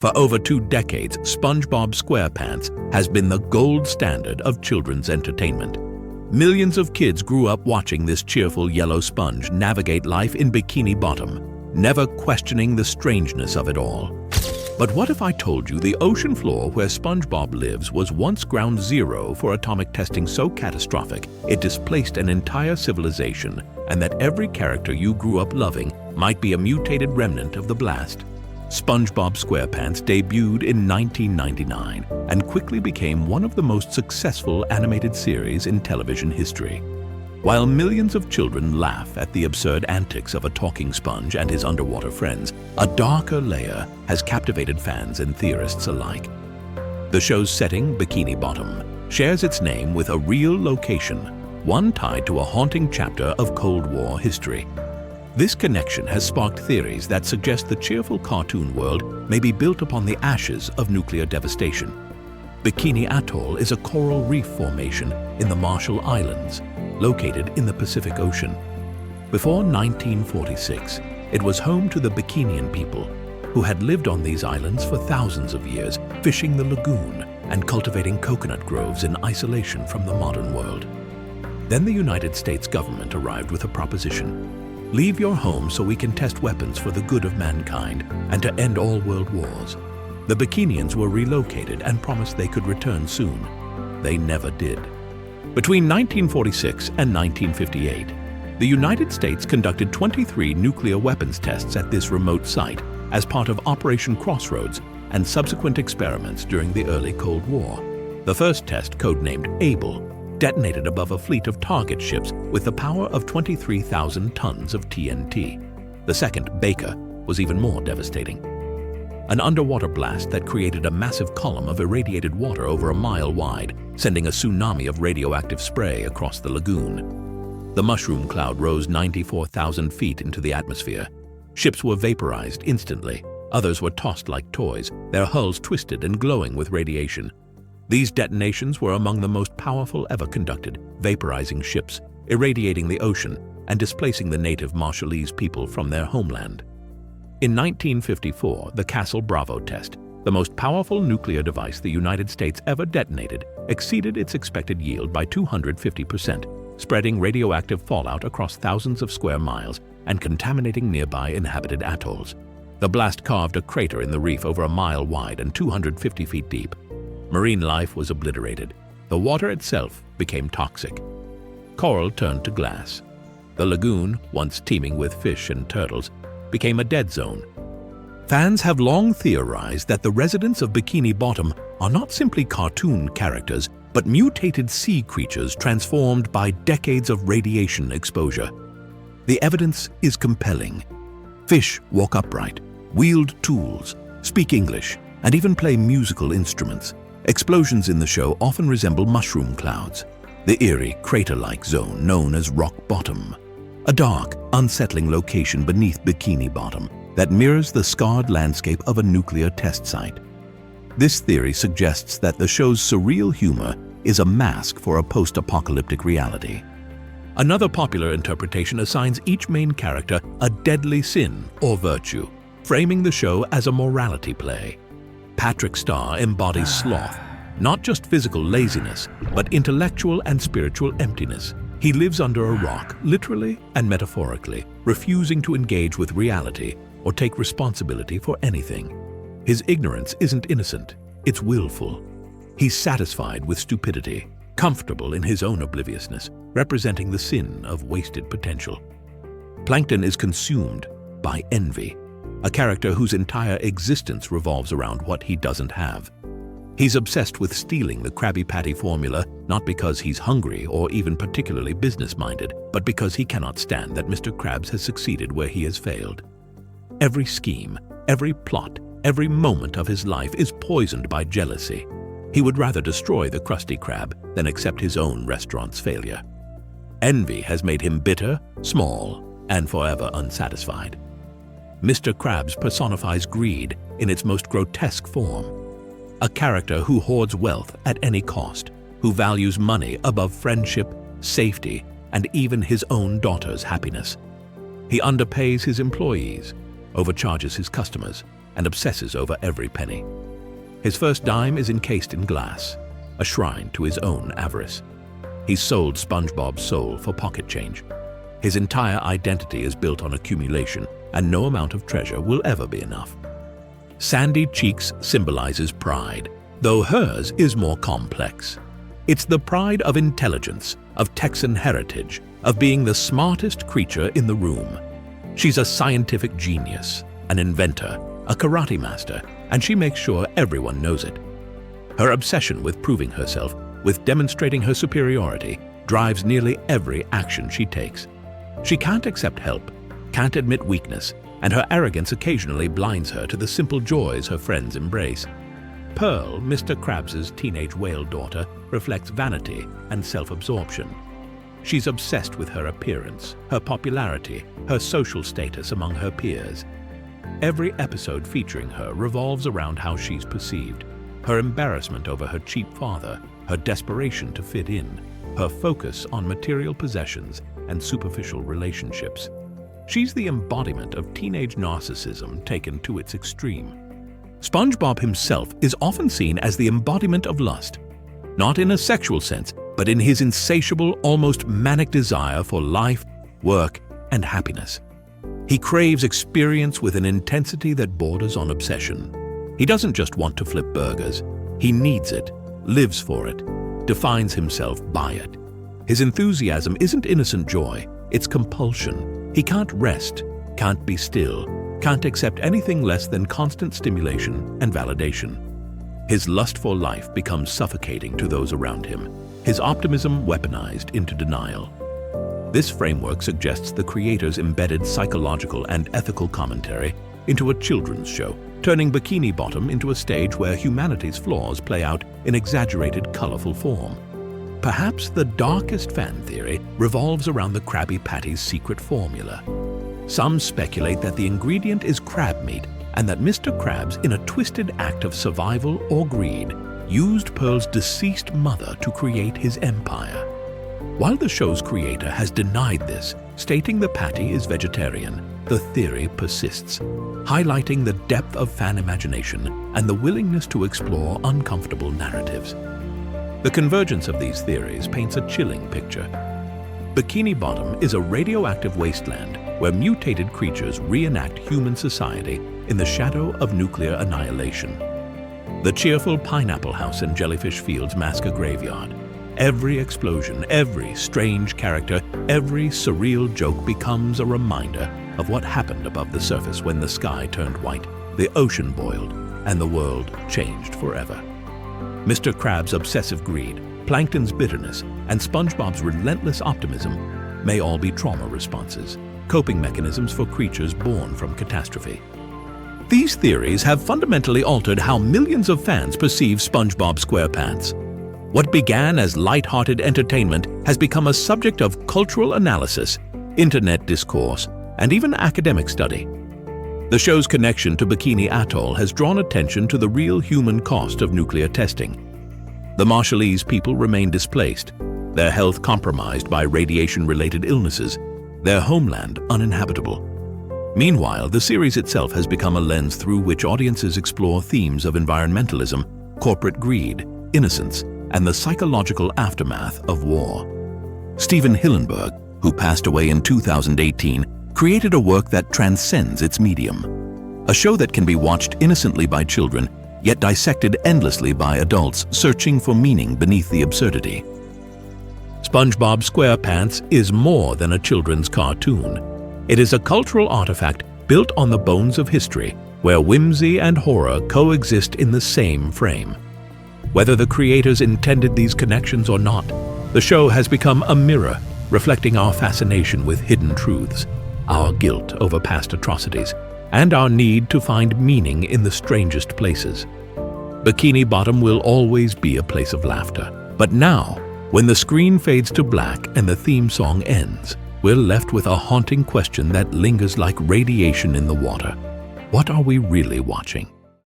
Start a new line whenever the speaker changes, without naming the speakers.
For over 2 decades, SpongeBob SquarePants has been the gold standard of children's entertainment. Millions of kids grew up watching this cheerful yellow sponge navigate life in Bikini Bottom, never questioning the strangeness of it all. But what if I told you the ocean floor where SpongeBob lives was once ground zero for atomic testing so catastrophic it displaced an entire civilization, and that every character you grew up loving might be a mutated remnant of the blast? SpongeBob SquarePants debuted in 1999 and quickly became one of the most successful animated series in television history. While millions of children laugh at the absurd antics of a talking sponge and his underwater friends, a darker layer has captivated fans and theorists alike. The show's setting, Bikini Bottom, shares its name with a real location, one tied to a haunting chapter of Cold War history. This connection has sparked theories that suggest the cheerful cartoon world may be built upon the ashes of nuclear devastation. Bikini Atoll is a coral reef formation in the Marshall Islands, located in the Pacific Ocean. Before 1946, it was home to the Bikinian people, who had lived on these islands for thousands of years, fishing the lagoon and cultivating coconut groves in isolation from the modern world. Then the United States government arrived with a proposition: leave your home so we can test weapons for the good of mankind and to end all world wars. The Bikinians were relocated and promised they could return soon. They never did. Between 1946 and 1958, the United States conducted 23 nuclear weapons tests at this remote site as part of Operation Crossroads and subsequent experiments during the early Cold War. The first test, codenamed Able, detonated above a fleet of target ships with the power of 23,000 tons of TNT. The second, Baker, was even more devastating. An underwater blast that created a massive column of irradiated water over a mile wide, sending a tsunami of radioactive spray across the lagoon. The mushroom cloud rose 94,000 feet into the atmosphere. Ships were vaporized instantly. Others were tossed like toys, their hulls twisted and glowing with radiation. These detonations were among the most powerful ever conducted, vaporizing ships, irradiating the ocean, and displacing the native Marshallese people from their homeland. In 1954, the Castle Bravo test, the most powerful nuclear device the United States ever detonated, exceeded its expected yield by 250%, spreading radioactive fallout across thousands of square miles and contaminating nearby inhabited atolls. The blast carved a crater in the reef over a mile wide and 250 feet deep. Marine life was obliterated. The water itself became toxic. Coral turned to glass. The lagoon, once teeming with fish and turtles, became a dead zone. Fans have long theorized that the residents of Bikini Bottom are not simply cartoon characters, but mutated sea creatures transformed by decades of radiation exposure. The evidence is compelling. Fish walk upright, wield tools, speak English, and even play musical instruments. Explosions in the show often resemble mushroom clouds, the eerie, crater-like zone known as Rock Bottom, a dark, unsettling location beneath Bikini Bottom that mirrors the scarred landscape of a nuclear test site. This theory suggests that the show's surreal humor is a mask for a post-apocalyptic reality. Another popular interpretation assigns each main character a deadly sin or virtue, framing the show as a morality play. Patrick Star embodies sloth, not just physical laziness, but intellectual and spiritual emptiness. He lives under a rock, literally and metaphorically, refusing to engage with reality or take responsibility for anything. His ignorance isn't innocent, it's willful. He's satisfied with stupidity, comfortable in his own obliviousness, representing the sin of wasted potential. Plankton is consumed by envy, a character whose entire existence revolves around what he doesn't have. He's obsessed with stealing the Krabby Patty formula, not because he's hungry or even particularly business-minded, but because he cannot stand that Mr. Krabs has succeeded where he has failed. Every scheme, every plot, every moment of his life is poisoned by jealousy. He would rather destroy the Krusty Krab than accept his own restaurant's failure. Envy has made him bitter, small, and forever unsatisfied. Mr. Krabs personifies greed in its most grotesque form. A character who hoards wealth at any cost, who values money above friendship, safety, and even his own daughter's happiness. He underpays his employees, overcharges his customers, and obsesses over every penny. His first dime is encased in glass, a shrine to his own avarice. He sold SpongeBob's soul for pocket change. His entire identity is built on accumulation, and no amount of treasure will ever be enough. Sandy Cheeks symbolizes pride, though hers is more complex. It's the pride of intelligence, of Texan heritage, of being the smartest creature in the room. She's a scientific genius, an inventor, a karate master, and she makes sure everyone knows it. Her obsession with proving herself, with demonstrating her superiority, drives nearly every action she takes. She can't accept help, can't admit weakness, and her arrogance occasionally blinds her to the simple joys her friends embrace. Pearl, Mr. Krabs' teenage whale daughter, reflects vanity and self-absorption. She's obsessed with her appearance, her popularity, her social status among her peers. Every episode featuring her revolves around how she's perceived, her embarrassment over her cheap father, her desperation to fit in, her focus on material possessions and superficial relationships. She's the embodiment of teenage narcissism taken to its extreme. SpongeBob himself is often seen as the embodiment of lust, not in a sexual sense, but in his insatiable, almost manic desire for life, work, and happiness. He craves experience with an intensity that borders on obsession. He doesn't just want to flip burgers. He needs it, lives for it, defines himself by it. His enthusiasm isn't innocent joy, it's compulsion. He can't rest, can't be still, can't accept anything less than constant stimulation and validation. His lust for life becomes suffocating to those around him, his optimism weaponized into denial. This framework suggests the creator's embedded psychological and ethical commentary into a children's show, turning Bikini Bottom into a stage where humanity's flaws play out in exaggerated, colorful form. Perhaps the darkest fan theory revolves around the Krabby Patty's secret formula. Some speculate that the ingredient is crab meat and that Mr. Krabs, in a twisted act of survival or greed, used Pearl's deceased mother to create his empire. While the show's creator has denied this, stating the patty is vegetarian, the theory persists, highlighting the depth of fan imagination and the willingness to explore uncomfortable narratives. The convergence of these theories paints a chilling picture. Bikini Bottom is a radioactive wasteland where mutated creatures reenact human society in the shadow of nuclear annihilation. The cheerful pineapple house and jellyfish fields mask a graveyard. Every explosion, every strange character, every surreal joke becomes a reminder of what happened above the surface when the sky turned white, the ocean boiled, and the world changed forever. Mr. Krabs' obsessive greed, Plankton's bitterness, and SpongeBob's relentless optimism may all be trauma responses, coping mechanisms for creatures born from catastrophe. These theories have fundamentally altered how millions of fans perceive SpongeBob SquarePants. What began as light-hearted entertainment has become a subject of cultural analysis, internet discourse, and even academic study. The show's connection to Bikini Atoll has drawn attention to the real human cost of nuclear testing. The Marshallese people remain displaced, their health compromised by radiation-related illnesses, their homeland uninhabitable. Meanwhile, the series itself has become a lens through which audiences explore themes of environmentalism, corporate greed, innocence, and the psychological aftermath of war. Steven Hillenburg, who passed away in 2018, created a work that transcends its medium. A show that can be watched innocently by children, yet dissected endlessly by adults searching for meaning beneath the absurdity. SpongeBob SquarePants is more than a children's cartoon. It is a cultural artifact built on the bones of history, where whimsy and horror coexist in the same frame. Whether the creators intended these connections or not, the show has become a mirror reflecting our fascination with hidden truths, our guilt over past atrocities, and our need to find meaning in the strangest places. Bikini Bottom will always be a place of laughter, but now, when the screen fades to black and the theme song ends, we're left with a haunting question that lingers like radiation in the water. What are we really watching?